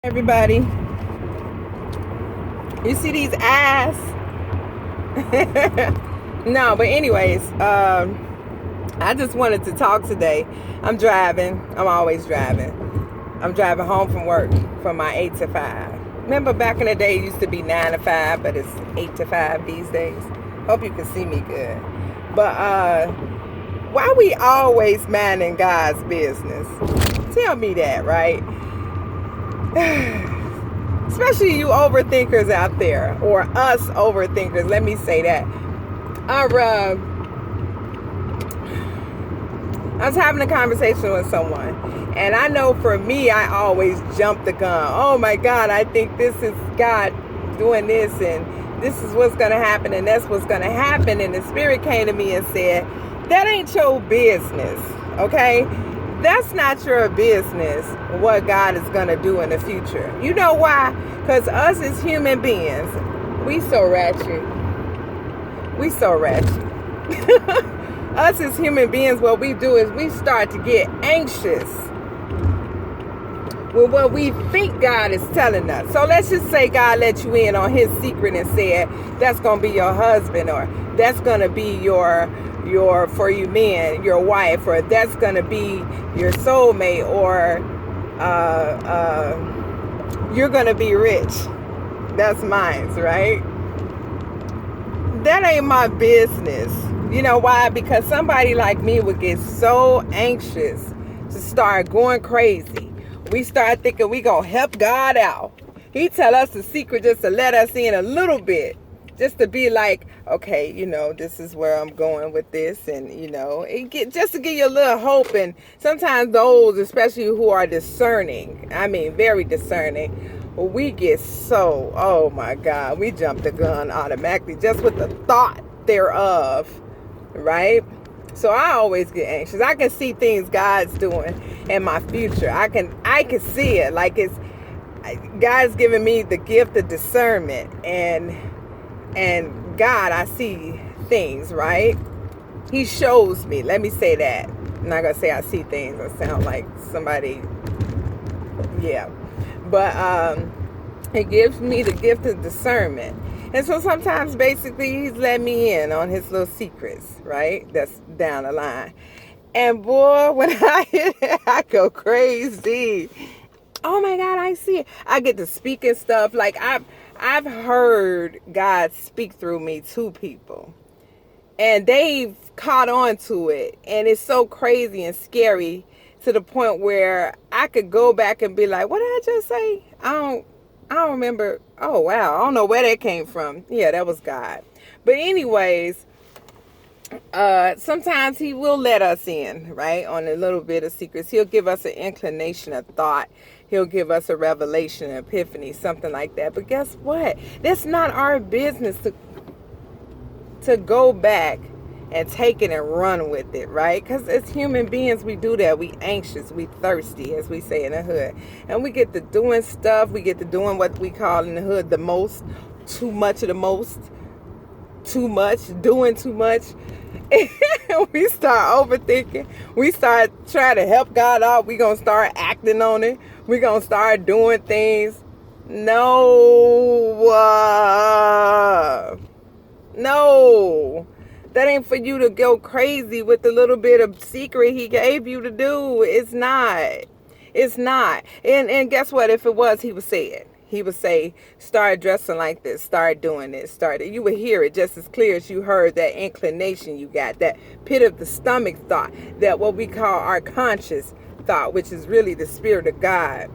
Everybody, you see these eyes? No, but anyways, I just wanted to talk today. I'm driving. I'm always driving. I'm driving home from work from my 8 to 5. Remember back in the day it used to be 9 to 5, but it's 8 to 5 these days. Hope you can see me good. But why we always minding God's business? Tell me that, right? Especially you overthinkers out there, or us overthinkers, let me say that. I was having a conversation with someone, and I know for me, I always jump the gun. Oh my God, I think this is God doing this, and this is what's going to happen, and that's what's going to happen. And the Spirit came to me and said, that ain't your business, okay? That's not your business what God is going to do in the future. You know why? Because us as human beings, we so ratchet. We so ratchet. Us as human beings, what we do is we start to get anxious with what we think God is telling us. So let's just say God let you in on his secret and said, that's going to be your husband, or that's going to be your for you men, your wife, or that's going to be your soulmate, or you're going to be rich. That's mine, right? That ain't my business. You know why? Because somebody like me would get so anxious to start going crazy. We start thinking we gonna help God out. He tell us the secret just to let us in a little bit. Just to be like, okay, this is where I'm going with this. And, just to give you a little hope. And sometimes those, especially who are discerning, very discerning, we get so, oh my God, we jump the gun automatically just with the thought thereof, right? So I always get anxious. I can see things God's doing in my future. I can see it. Like God's giving me the gift of discernment, and God, I see things, right? He shows me. Let me say that. I'm not gonna say I see things. I sound like somebody. Yeah, but he gives me the gift of discernment. And so sometimes basically he's let me in on his little secrets, right? That's down the line. And boy, when I hit it, I go crazy. Oh my God, I see it. I get to speak and stuff. Like I've heard God speak through me to people. And they've caught on to it. And it's so crazy and scary to the point where I could go back and be like, what did I just say? I don't remember. Oh, wow. I don't know where that came from. Yeah, that was God. But anyways, sometimes he will let us in, right, on a little bit of secrets. He'll give us an inclination of thought. He'll give us a revelation, an epiphany, something like that. But guess what? That's not our business to go back and take it and run with it, right? Because as human beings, we do that. We anxious, we thirsty, as we say in the hood. And we get to doing stuff. We get to doing what we call in the hood the most, too much of the most, too much, doing too much. And we start overthinking. We start trying to help God out. We're going to start acting on it. We're going to start doing things. No. That ain't for you to go crazy with the little bit of secret he gave you to do. It's not. It's not. And guess what? If it was, he would say it. He would say, start dressing like this. Start doing this. You would hear it just as clear as you heard that inclination you got. That pit of the stomach thought. That what we call our conscious thought, which is really the Spirit of God,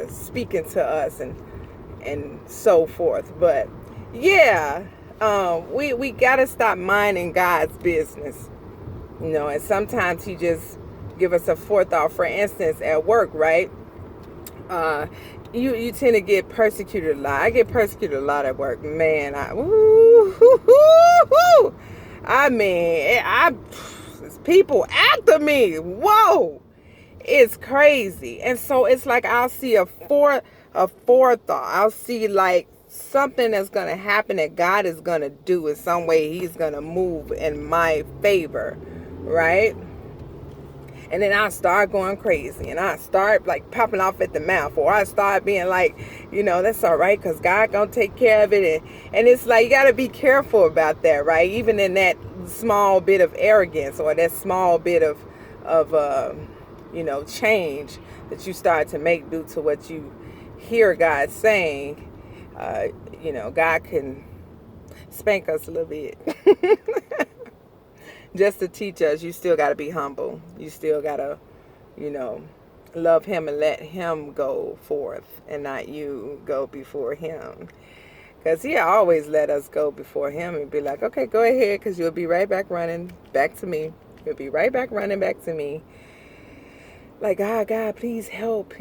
speaking to us and so forth. But yeah. We gotta stop minding God's business, and sometimes he just give us a forethought. For instance, at work, right? You tend to get persecuted a lot. I get persecuted a lot at work, man. It's people after me. Whoa, it's crazy. And so it's like I'll see a forethought. I'll see like something that's going to happen that God is going to do in some way. He's going to move in my favor, right? And then I start going crazy, and I start like popping off at the mouth, or I start being like, that's all right, because God gonna take care of it. And it's like, you got to be careful about that, right? Even in that small bit of arrogance, or that small bit of change that you start to make due to what you hear God saying. God can spank us a little bit. Just to teach us, you still got to be humble. You still got to, love him and let him go forth and not you go before him. Because he always let us go before him and be like, okay, go ahead, because you'll be right back running back to me. You'll be right back running back to me. Like, God, please help.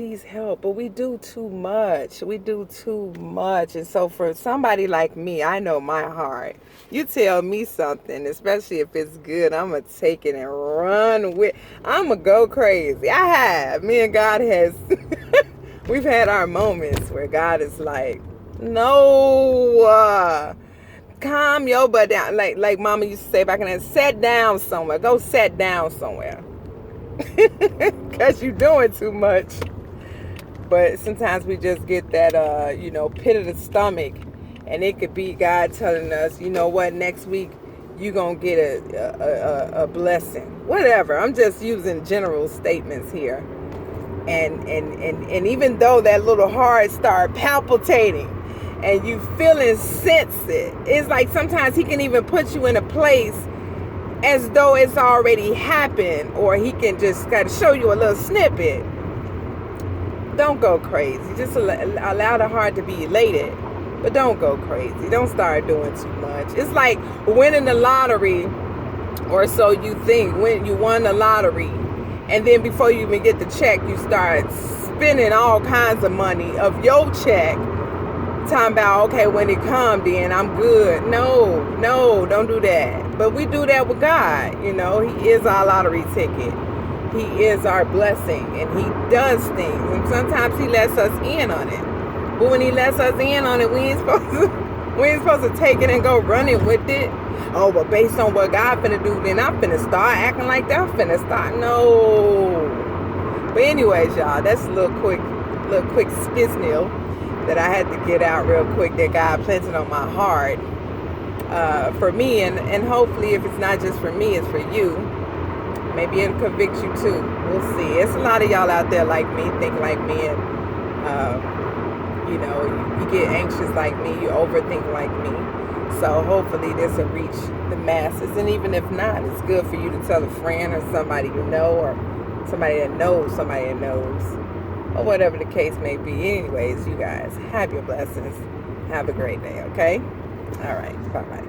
But we do too much. And so for somebody like me, I know my heart. You tell me something, especially if it's good, I'm going to take it and run with. I'm going to go crazy. I have. Me and God has. We've had our moments where God is like, no, calm your butt down. Like Mama used to say back in the day, sit down somewhere. Go sit down somewhere. Because you're doing too much. But sometimes we just get that pit of the stomach, and it could be God telling us, you know what, next week you're gonna get a blessing, whatever. I'm just using general statements here. And even though that little heart start palpitating and you feeling sense it's like sometimes he can even put you in a place as though it's already happened, or he can just kind of show you a little snippet. Don't go crazy. Just allow the heart to be elated, but don't go crazy. Don't start doing too much. It's like winning the lottery, or so you think, when you won the lottery, and then before you even get the check, you start spending all kinds of money of your check, talking about, okay, when it comes, then I'm good. No, don't do that. But we do that with God. He is our lottery ticket. He is our blessing, and he does things. And sometimes he lets us in on it. But when he lets us in on it, we ain't supposed to take it and go running with it. Oh, but based on what God finna do, then I'm finna start acting like that. I'm finna start. No. But anyways, y'all, that's a little quick spiznil that I had to get out real quick that God planted on my heart for me, and hopefully if it's not just for me, it's for you. Maybe it'll convict you too. We'll see. It's a lot of y'all out there like me, think like me, and you get anxious like me, you overthink like me. So hopefully this will reach the masses, and even if not, it's good for you to tell a friend or somebody you know, or somebody that knows, or whatever the case may be. Anyways, you guys, have your blessings. Have a great day, okay? All right, bye-bye.